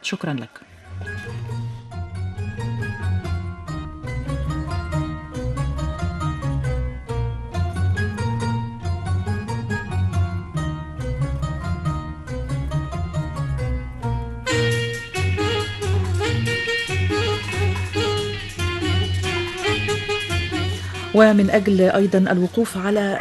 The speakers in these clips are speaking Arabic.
شكرا لك. ومن أجل أيضا الوقوف على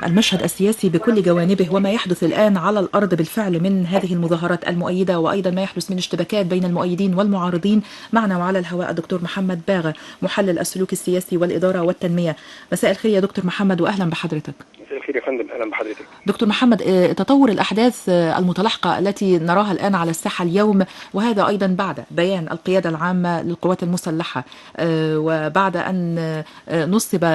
المشهد السياسي بكل جوانبه وما يحدث الآن على الأرض بالفعل من هذه المظاهرات المؤيدة، وأيضا ما يحدث من اشتباكات بين المؤيدين والمعارضين، معنا وعلى الهواء الدكتور محمد باغا، محلل السلوك السياسي والإدارة والتنمية. مساء الخير يا دكتور محمد وأهلا بحضرتك. مساء الخير يا فندم، أهلا بحضرتك. دكتور محمد، تطور الأحداث المتلاحقة التي نراها الآن على الساحة اليوم، وهذا أيضا بعد بيان القيادة العامة للقوات المسلحة، وبعد أن نصب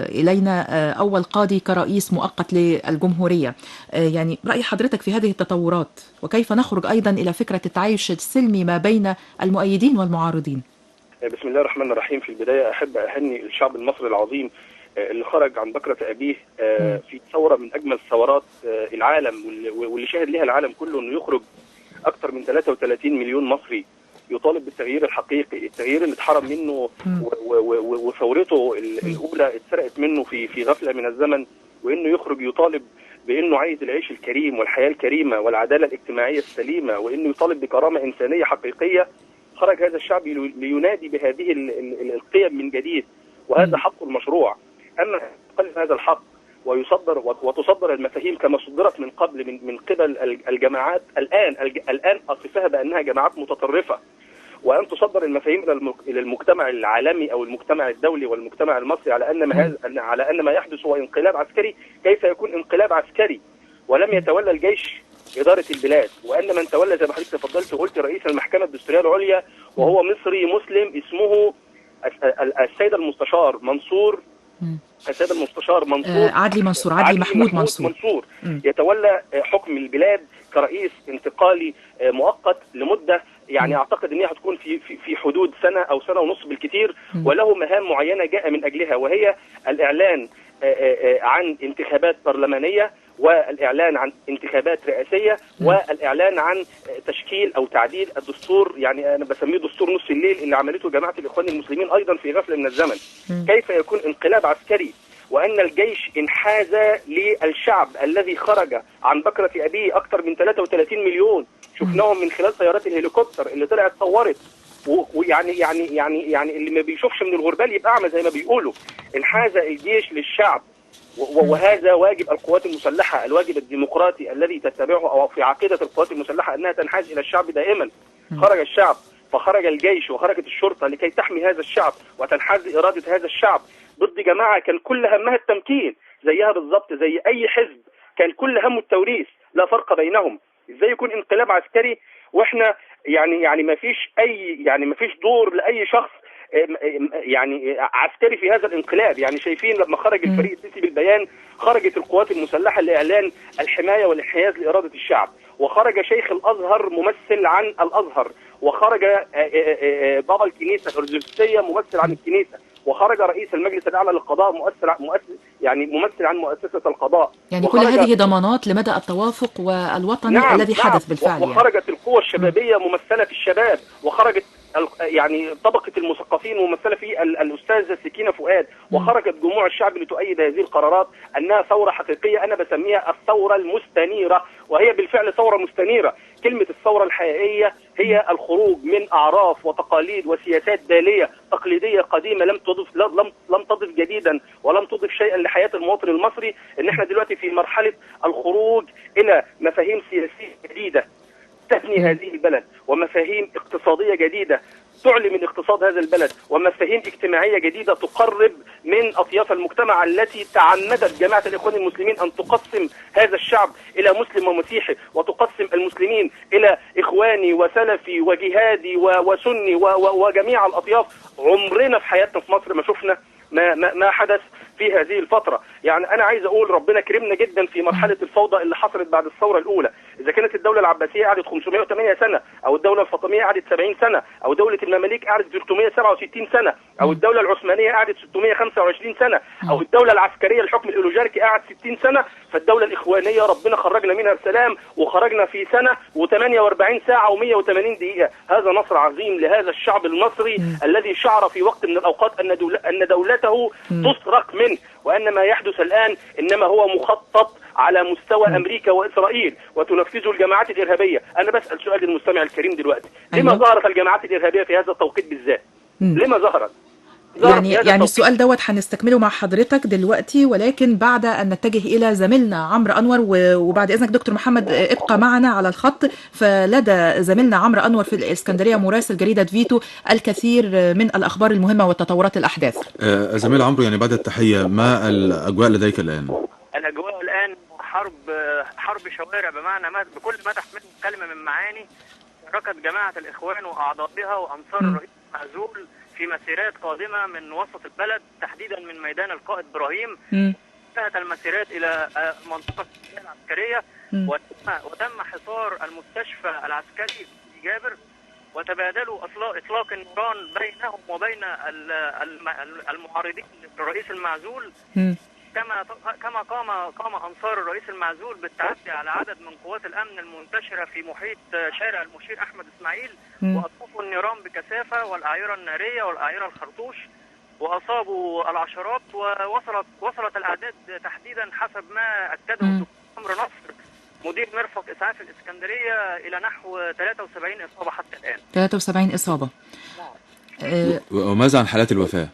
إلينا أول قاضي كرئيس مؤقت للجمهورية، يعني رأي حضرتك في هذه التطورات، وكيف نخرج أيضا إلى فكرة التعايش السلمي ما بين المؤيدين والمعارضين؟ بسم الله الرحمن الرحيم. في البداية أحب أهني الشعب المصري العظيم اللي خرج عن بكرة أبيه في ثورة من أجمل ثورات العالم، واللي شاهد لها العالم كله، أنه يخرج أكثر من 33 مليون مصري يطالب بالتغيير الحقيقي، التغيير اللي اتحرم منه وثورته الأولى اتسرقت منه في غفلة من الزمن، وأنه يخرج يطالب بأنه عايز العيش الكريم والحياة الكريمة والعدالة الاجتماعية السليمة، وأنه يطالب بكرامة إنسانية حقيقية. خرج هذا الشعب لينادي بهذه القيم من جديد، وهذا حق المشروع. أما يقلل هذا الحق وتصدر المفاهيم كما صدرت من قبل من قبل الجماعات الآن أصفها بأنها جماعات متطرفة، وأن تصدر المفاهيم إلى المجتمع العالمي أو المجتمع الدولي والمجتمع المصري على أن ما يحدث هو انقلاب عسكري. كيف يكون انقلاب عسكري ولم يتولى الجيش إدارة البلاد، وأن من تولى زي ما حضرتك تفضلت وقلت رئيس المحكمة الدستورية العليا وهو مصري مسلم اسمه السيد المستشار منصور، السيد المستشار منصور عدلي محمود منصور يتولى حكم البلاد كرئيس انتقالي مؤقت لمدة، يعني أعتقد أنها هتكون في حدود سنة أو سنة ونصف بالكثير، وله مهام معينة جاء من أجلها، وهي الإعلان عن انتخابات برلمانية، والإعلان عن انتخابات رئاسية، والإعلان عن تشكيل أو تعديل الدستور، يعني أنا بسميه دستور نص الليل اللي عملته جماعة الإخوان المسلمين أيضا في غفلة من الزمن. كيف يكون انقلاب عسكري وأن الجيش انحاز للشعب الذي خرج عن بكرة أبيه أكثر من 33 مليون، شفناهم من خلال طيارات الهليكوبتر اللي طلعت صورت، ويعني يعني اللي ما بيشوفش من الغربال يبقى أعمى زي ما بيقولوا. انحاز الجيش للشعب، وهذا واجب القوات المسلحة، الواجب الديمقراطي الذي تتبعه، أو في عقيدة القوات المسلحة أنها تنحاز إلى الشعب دائما. خرج الشعب فخرج الجيش وخرجت الشرطة لكي تحمي هذا الشعب وتنحاز لإرادة هذا الشعب ضد جماعة كان كل همها التمكين، زيها بالضبط زي أي حزب كان كل همه التوريث، لا فرق بينهم. إزاي يكون انقلاب عسكري وإحنا يعني ما فيش دور لأي شخص يعني عسكري في هذا الانقلاب؟ يعني شايفين لما خرج الفريق السيسي بالبيان، خرجت القوات المسلحة لإعلان الحماية والانحياز لإرادة الشعب، وخرج شيخ الأزهر ممثل عن الأزهر، وخرج بابا الكنيسة الأرثوذكسية ممثل عن الكنيسة، وخرج رئيس المجلس الأعلى للقضاء ممثل عن مؤسسة القضاء. يعني كل هذه ضمانات لمدى التوافق والوطني الذي حدث بالفعل. وخرجت القوى الشبابية ممثلة في الشباب، وخرجت يعني طبقة المثقفين ممثلة في الأستاذة سكينة فؤاد، وخرجت جموع الشعب لتؤيد هذه القرارات أنها ثورة حقيقية. أنا بسميها الثورة المستنيرة، وهي بالفعل ثورة مستنيرة. كلمة الثورة الحقيقية هي الخروج من أعراف وتقاليد وسياسات بالية تقليدية قديمة لم تضف جديدا ولم تضف شيئا لحياة المواطن المصري. إن احنا دلوقتي في مرحلة الخروج إلى مفاهيم سياسية جديدة تبني هذه البلد، ومفاهيم اقتصادية جديدة تعلي من اقتصاد هذا البلد، ومفاهيم اجتماعية جديدة تقرب من أطياف المجتمع التي تعمدت جماعة الإخوان المسلمين أن تقسم هذا الشعب إلى مسلم ومسيحي، وتقسم المسلمين إلى إخواني وسلفي وجهادي وسني وجميع الأطياف. عمرنا في حياتنا في مصر ما شفنا ما حدث في هذه الفتره. يعني انا عايز اقول ربنا كرمنا جدا في مرحله الفوضى اللي حصلت بعد الثوره الاولى. اذا كانت الدوله العباسيه قعدت 508 سنه، او الدوله الفاطميه قعدت 70 سنه، او دوله المماليك قعدت 367 سنه، او الدوله العثمانيه قعدت 625 سنه، او الدوله العسكريه الحكم الاوليجاركي قعد 60 سنه، فالدوله الاخوانيه ربنا خرجنا منها بسلام، وخرجنا في سنه و48 ساعه و180 دقيقه. هذا نصر عظيم لهذا الشعب المصري الذي شعر في وقت من الاوقات ان دولته تسرق منه، وان ما يحدث الان انما هو مخطط على مستوى امريكا واسرائيل وتنفذه الجماعات الارهابيه. انا بسال سؤال للمستمع الكريم دلوقتي، لما ظهرت الجماعات الارهابيه في هذا التوقيت بالذات؟ لما ظهرت؟ يعني السؤال دوت هنستكمله مع حضرتك دلوقتي، ولكن بعد أن نتجه إلى زميلنا عمرو أنور. وبعد إذنك دكتور محمد ابقى معنا على الخط، فلدى زميلنا عمرو أنور في الإسكندرية مراسل جريدة فيتو الكثير من الأخبار المهمة والتطورات الأحداث. زميل عمرو، يعني بعد التحية، ما الأجواء لديك الآن؟ الأجواء الآن حرب شوارع بمعنى بكل ما تحمله كلمة من معاني. شاركت جماعة الإخوان وأعضائها وأنصار الرئيس المعزول في مسيرات قادمة من وسط البلد، تحديدا من ميدان القائد إبراهيم. انتهت المسيرات إلى منطقة العسكرية، وتم حصار المستشفى العسكري في جابر، وتبادلوا إطلاق النيران بينهم وبين المعارضين للرئيس المعزول. كما قام أنصار الرئيس المعزول بالتعدي على عدد من قوات الأمن المنتشرة في محيط شارع المشير أحمد إسماعيل، وأطلقوا النيران بكثافة والأعيرة النارية والأعيرة الخرطوش، وأصابوا العشرات. ووصلت الأعداد تحديدا حسب ما أكده الدكتور عمرو نصر مدير مرفق إسعاف الإسكندرية إلى نحو 73 إصابة حتى الآن. 73 إصابة. وماذا عن حالات الوفاة؟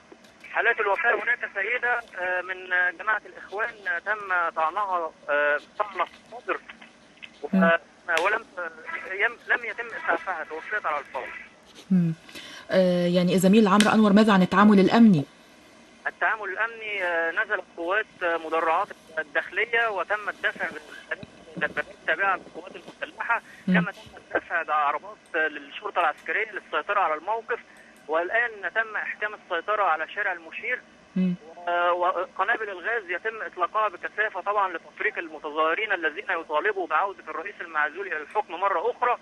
حالات الوفاة، هناك سيدة من جماعة الإخوان تم طعنها طعنة في الصدر، لم يتم إسعافها، توفيت على الفور. يعني زميل عمرو أنور، ماذا عن التعامل الأمني؟ التعامل الأمني، نزلت قوات مدرعات الداخلية وتم الدفع بالدبابات التابعة للقوات المسلحة، كما تم الدفع بعربات للشرطة العسكرية للسيطرة على الموقف. والآن تم إحكام السيطرة على شارع المشير، وقنابل الغاز يتم إطلاقها بكثافة طبعا لتفريق المتظاهرين الذين يطالبوا بعودة الرئيس المعزول إلى الحكم مرة أخرى.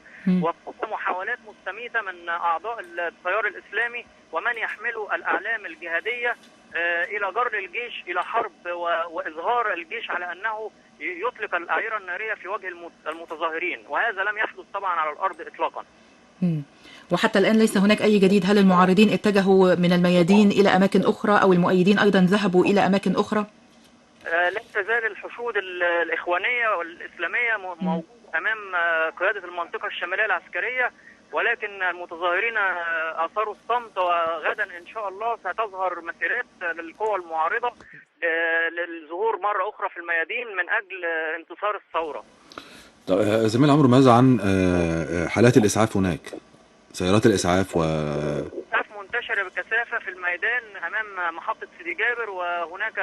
ومحاولات مستميتة من أعضاء التيار الإسلامي ومن يحملوا الأعلام الجهادية إلى جر الجيش إلى حرب، وإظهار الجيش على أنه يطلق الأعيرة النارية في وجه المتظاهرين، وهذا لم يحدث طبعا على الأرض إطلاقا. وحتى الآن ليس هناك أي جديد. هل المعارضين اتجهوا من الميادين إلى أماكن أخرى، أو المؤيدين أيضا ذهبوا إلى أماكن أخرى؟ لا تزال الحشود الإخوانية والإسلامية موجودة أمام قيادة المنطقة الشمالية العسكرية، ولكن المتظاهرين أثاروا الصمت، وغدا إن شاء الله ستظهر مسيرات للقوى المعارضة للظهور مرة أخرى في الميادين من أجل انتصار الثورة. زميل عمرو، ماذا عن حالات الإسعاف هناك؟ سيارات الإسعاف الإسعاف منتشرة بكثافة في الميدان أمام محطة سيدي جابر، وهناك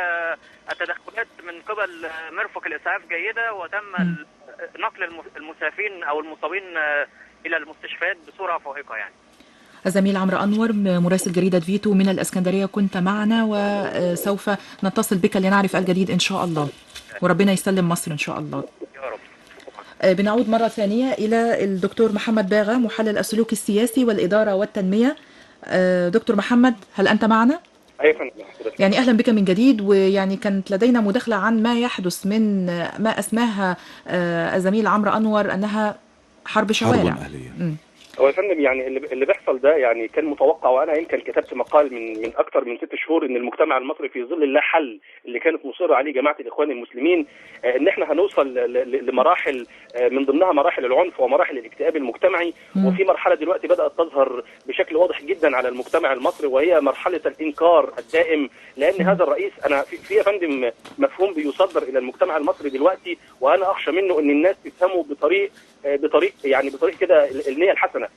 التدخلات من قبل مرفق الإسعاف جيدة، وتم نقل المسافين أو المصابين إلى المستشفيات بسرعة فائقة. يعني الزميل عمرو أنور مراسل جريدة فيتو من الإسكندرية كنت معنا، وسوف نتصل بك لنعرف الجديد إن شاء الله، وربنا يسلم مصر إن شاء الله. يا رب. بنعود مرة ثانية إلى الدكتور محمد باغا، محلل السلوك السياسي والإدارة والتنمية. دكتور محمد، هل أنت معنا؟ أيوة. يعني أهلا بك من جديد. ويعني كانت لدينا مداخلة عن ما يحدث من ما أسماها الزميل عمرو أنور أنها حرب شوارع. حرب أهلية. هو يا فندم يعني اللي بيحصل ده يعني كان متوقع، وانا يمكن كتبت مقال من اكثر من 6 شهور ان المجتمع المصري في ظل اللا حل اللي كانت مصره عليه جماعه الاخوان المسلمين، ان احنا هنوصل لمراحل من ضمنها مراحل العنف ومراحل الاكتئاب المجتمعي. وفي مرحله دلوقتي بدات تظهر بشكل واضح جدا على المجتمع المصري، وهي مرحله الانكار الدائم، لان هذا الرئيس انا في يا فندم مفهوم بيصدر الى المجتمع المصري دلوقتي، وانا اخشى منه ان الناس تفهمه بطريق كده النيه الحسنه.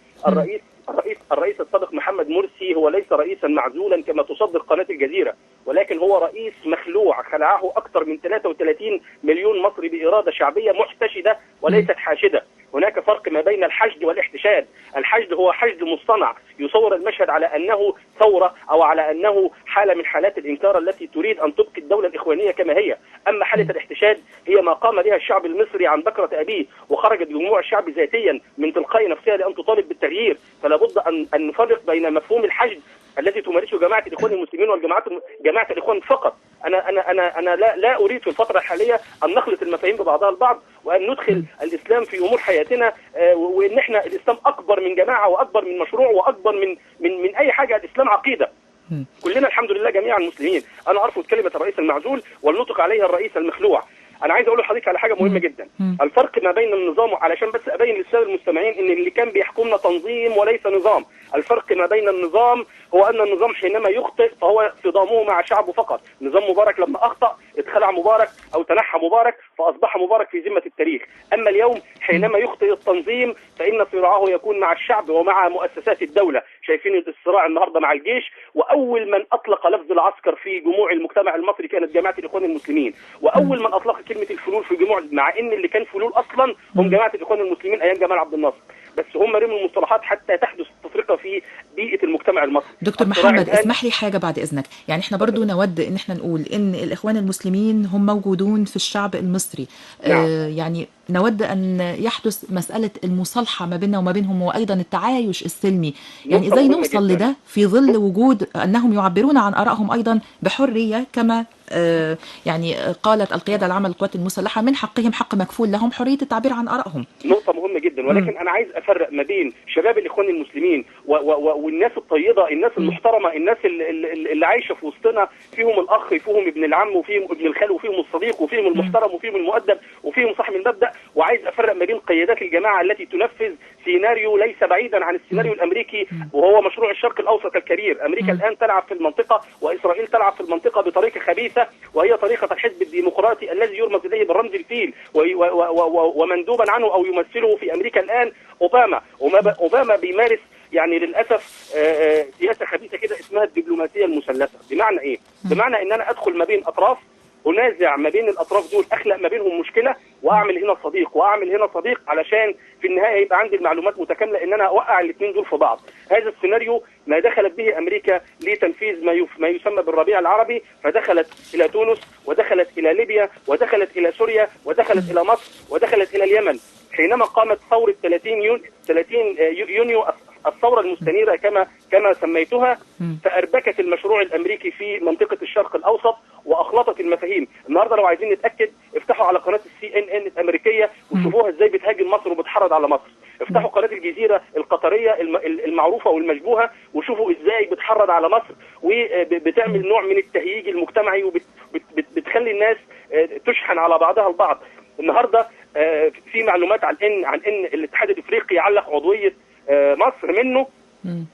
الرئيس السابق محمد مرسي هو ليس رئيسا معزولا كما تصدر قناة الجزيرة، ولكن هو رئيس مخلوع خلعه أكثر من 33 مليون مصري بإرادة شعبية محتشدة وليست حاشدة. هناك فرق ما بين الحشد والاحتشاد. الحشد هو حشد مصطنع يصور المشهد على أنه ثورة أو على أنه حاله من حالات الانكار التي تريد ان تبقي الدوله الاخوانيه كما هي. اما حاله الاحتشاد هي ما قام بها الشعب المصري عن بكره ابيه، وخرجت جموع الشعب ذاتيا من تلقاء نفسها لان تطالب بالتغيير. فلا بد ان نفرق بين مفهوم الحشد الذي تمارسه جماعه الاخوان المسلمين جماعه الاخوان فقط. انا لا اريد في الفتره الحاليه ان نخلط المفاهيم ببعضها البعض، وان ندخل الاسلام في امور حياتنا، وان احنا الاسلام اكبر من جماعه واكبر من مشروع واكبر من اي حاجه. الاسلام عقيده. كلنا الحمد لله جميعا مسلمين. انا ارفض كلمه الرئيس المعزول والنطق عليها الرئيس المخلوع. انا عايز اقول لحضرتك على حاجه مهمه جدا. الفرق ما بين النظام، علشان بس ابين للساده المستمعين ان اللي كان بيحكمنا تنظيم وليس نظام. الفرق ما بين النظام هو ان النظام حينما يخطئ فهو صدامه مع شعبه فقط. نظام مبارك لما اخطا اتخلع مبارك او تنحى مبارك فاصبح مبارك في ذمه التاريخ. اما اليوم حينما يخطئ التنظيم فان صراعه يكون مع الشعب ومع مؤسسات الدوله. شايفين الصراع النهارده مع الجيش، واول من اطلق لفظ العسكر في جموع المجتمع المصري كانت جماعه الاخوان المسلمين، واول من اطلق كلمه الفلول في جموع، مع ان اللي كان فلول اصلا هم جماعه الاخوان المسلمين ايام جمال عبد الناصر، بس هم رموا المصطلحات حتى تحدث تفرقه في بيئه المجتمع المصري. دكتور محمد اسمح لي حاجه بعد اذنك، يعني احنا برضو نود ان احنا نقول ان الاخوان المسلمين هم موجودون في الشعب المصري. نعم. يعني نود ان يحدث مساله المصالحه ما بيننا وما بينهم، وايضا التعايش السلمي. يعني ازاي نوصل لده في ظل وجود انهم يعبرون عن ارائهم ايضا بحريه، كما يعني قالت القياده العامه للقوات المسلحه من حقهم، حق مكفول لهم، حريه التعبير عن ارائهم. نقطه مهمه جدا، ولكن انا عايز افرق ما بين شباب الاخوان المسلمين والناس الطيبه، الناس المحترمه، الناس اللي عايشه في وسطنا، فيهم الاخ، فيهم ابن العم، وفيهم ابن الخال، وفيهم الصديق، وفيهم المحترم، وفيهم المؤدب، وفيهم صاحب المبدا. وعايز افرق ما بين قيادات الجماعه التي تنفذ سيناريو ليس بعيدا عن السيناريو الامريكي، وهو مشروع الشرق الاوسط الكبير. امريكا الان تلعب في المنطقه، واسرائيل تلعب في المنطقه بطريقه خبيثه، وهي طريقه الحزب الديمقراطي الذي يرمز اليه بالرمز الفيل، ومندوبا عنه او يمثله في امريكا الان اوباما بيمارس يعني للاسف سياسه خبيثه كده اسمها الدبلوماسيه المثلثه. بمعنى ايه؟ بمعنى ان انا ادخل ما بين اطراف، انازع ما بين الاطراف دول، اخلق ما بينهم مشكله، واعمل هنا صديق واعمل هنا صديق، علشان في النهايه يبقى عندي المعلومات متكامله ان انا اوقع الاثنين دول في بعض. هذا السيناريو ما دخلت به امريكا لتنفيذ ما يسمى بالربيع العربي، فدخلت الى تونس، ودخلت الى ليبيا، ودخلت الى سوريا، ودخلت الى مصر، ودخلت الى اليمن. حينما قامت ثوره 30 يونيو الثوره المستنيره كما سميتها، فاربكت المشروع الامريكي في منطقه الشرق الاوسط واخلطت المفاهيم. النهارده لو عايزين نتاكد افتحوا على قناه CNN الامريكيه وشوفوها ازاي بتهاجم مصر وبتحرض على مصر. افتحوا قناه الجزيره القطريه المعروفه والمشبوهه وشوفوا ازاي بتحرض على مصر وبتعمل نوع من التهييج المجتمعي وبتخلي الناس تشحن على بعضها البعض. النهارده في معلومات عن ان الاتحاد الافريقي علق عضويه مصر منه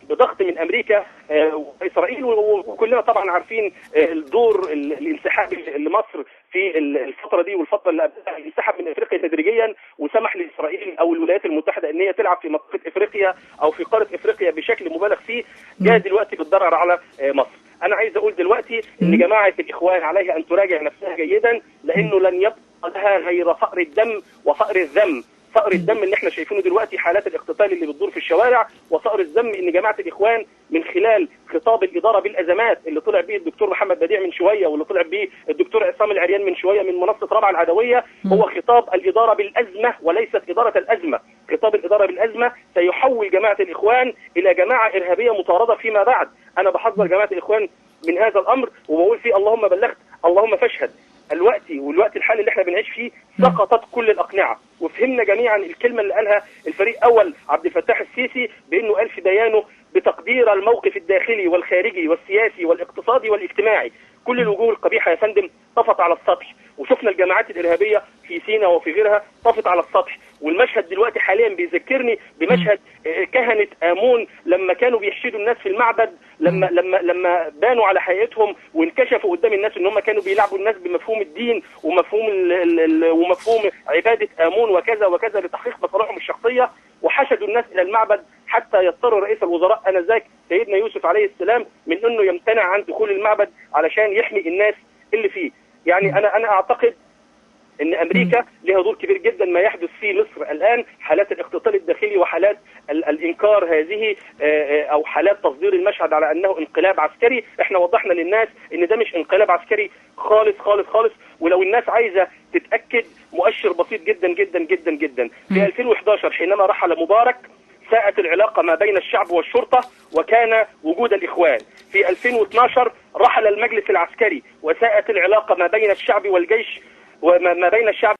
بضغط من امريكا واسرائيل، وكلنا طبعا عارفين الدور الانسحاب لمصر في الفتره دي والفتره اللي قبلها. انسحب من افريقيا تدريجيا وسمح لاسرائيل او الولايات المتحده ان هي تلعب في منطقه افريقيا او في قاره افريقيا بشكل مبالغ فيه، جاء دلوقتي بالضرر على مصر. انا عايز اقول دلوقتي ان جماعه الاخوان عليها ان تراجع نفسها جيدا، لانه لن يبقى لها غير فأر الدم وفأر الذم. فأر الدم اللي احنا شايفينه دلوقتي، حالات الاقتتال اللي بتدور في الشوارع، وفأر الذم ان جماعه الاخوان من خلال خطاب الاداره بالازمات اللي طلع به الدكتور محمد بديع من شويه، واللي طلع به الدكتور عصام العريان من شويه من منصه رابعه العدويه، هو خطاب الاداره بالازمه وليست اداره الازمه. خطاب الاداره بالازمه سيحول جماعه الاخوان الى جماعه ارهابيه مطارده فيما بعد. انا بحذر جماعه الاخوان من هذا الامر، وبقول فيه اللهم بلغت اللهم فاشهد. والوقت الحالي اللي احنا بنعيش فيه سقطت كل الاقنعه، وفهمنا جميعا الكلمه اللي قالها الفريق اول عبد الفتاح السيسي، بانه قال في بيانه بتقدير الموقف الداخلي والخارجي والسياسي والاقتصادي والاجتماعي، كل الوجوه القبيحه يا فندم طفت على السطح، وشفنا الجماعات الارهابيه في سيناء وفي غيرها طفت على السطح. والمشهد دلوقتي حاليا بيذكرني بمشهد كهنه امون لما كانوا بيحشدوا الناس في المعبد، لما بانوا على حقيقتهم وانكشفوا قدام الناس ان هم كانوا بيلعبوا الناس بمفهوم الدين ومفهوم عباده امون وكذا وكذا لتحقيق مصالحهم الشخصيه، وحشدوا الناس الى المعبد حتى يضطر رئيس الوزراء انذاك سيدنا يوسف عليه السلام من انه يمتنع عن دخول المعبد علشان يحمي الناس اللي فيه. يعني انا اعتقد ان امريكا لها دور كبير جدا ما يحدث في مصر الان، حالات الاقتتال الداخلي وحالات الانكار انتشار هذه او حالات تصدير المشهد على انه انقلاب عسكري. احنا وضحنا للناس ان ده مش انقلاب عسكري خالص خالص خالص. ولو الناس عايزه تتاكد، مؤشر بسيط جدا جدا جدا جدا. في 2011 حينما رحل مبارك ساءت العلاقه ما بين الشعب والشرطه وكان وجود الاخوان. في 2012 رحل المجلس العسكري وساءت العلاقه ما بين الشعب والجيش وما بين الشعب